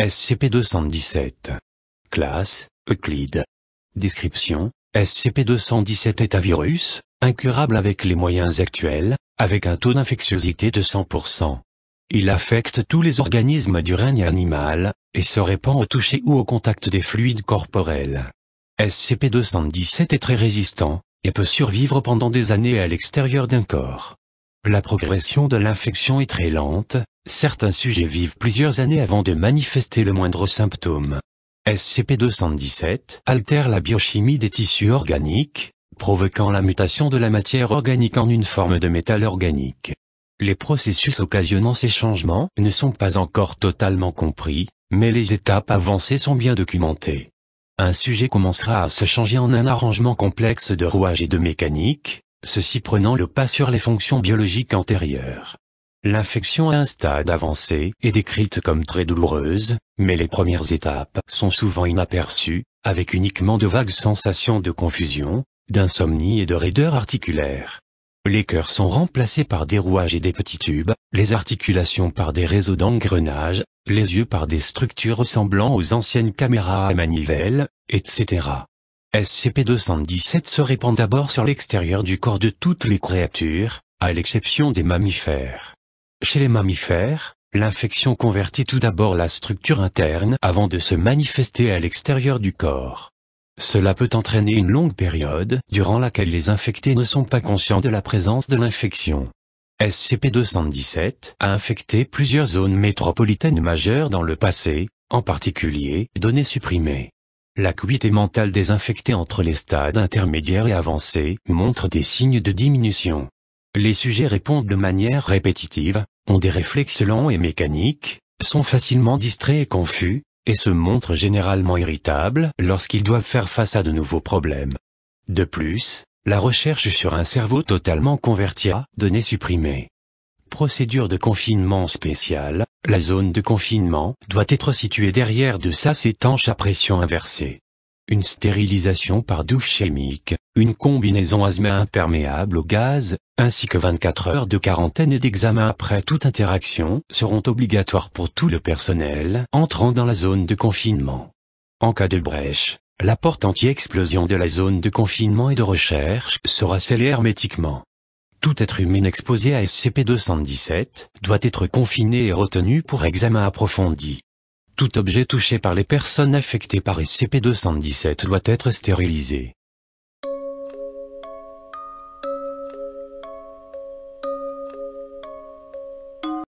SCP-217. Classe, Euclide. Description, SCP-217 est un virus, incurable avec les moyens actuels, avec un taux d'infectiosité de 100%. Il affecte tous les organismes du règne animal, et se répand au toucher ou au contact des fluides corporels. SCP-217 est très résistant, et peut survivre pendant des années à l'extérieur d'un corps. La progression de l'infection est très lente, certains sujets vivent plusieurs années avant de manifester le moindre symptôme. SCP-217 altère la biochimie des tissus organiques, provoquant la mutation de la matière organique en une forme de métal organique. Les processus occasionnant ces changements ne sont pas encore totalement compris, mais les étapes avancées sont bien documentées. Un sujet commencera à se changer en un arrangement complexe de rouages et de mécanique, ceci prenant le pas sur les fonctions biologiques antérieures. L'infection à un stade avancé est décrite comme très douloureuse, mais les premières étapes sont souvent inaperçues, avec uniquement de vagues sensations de confusion, d'insomnie et de raideur articulaire. Les cœurs sont remplacés par des rouages et des petits tubes, les articulations par des réseaux d'engrenages, les yeux par des structures ressemblant aux anciennes caméras à manivelle, etc. SCP-217 se répand d'abord sur l'extérieur du corps de toutes les créatures, à l'exception des mammifères. Chez les mammifères, l'infection convertit tout d'abord la structure interne avant de se manifester à l'extérieur du corps. Cela peut entraîner une longue période durant laquelle les infectés ne sont pas conscients de la présence de l'infection. SCP-217 a infecté plusieurs zones métropolitaines majeures dans le passé, en particulier données supprimées. L'acuité mentale des infectés entre les stades intermédiaires et avancés montre des signes de diminution. Les sujets répondent de manière répétitive, ont des réflexes lents et mécaniques, sont facilement distraits et confus, et se montrent généralement irritables lorsqu'ils doivent faire face à de nouveaux problèmes. De plus, la recherche sur un cerveau totalement converti à données supprimées. Procédure de confinement spéciale, la zone de confinement doit être située derrière de sas étanches à pression inversée. Une stérilisation par douche chimique, une combinaison asthma imperméable au gaz, ainsi que 24 heures de quarantaine et d'examen après toute interaction seront obligatoires pour tout le personnel entrant dans la zone de confinement. En cas de brèche, la porte anti-explosion de la zone de confinement et de recherche sera scellée hermétiquement. Tout être humain exposé à SCP-217 doit être confiné et retenu pour examen approfondi. Tout objet touché par les personnes affectées par SCP-217 doit être stérilisé.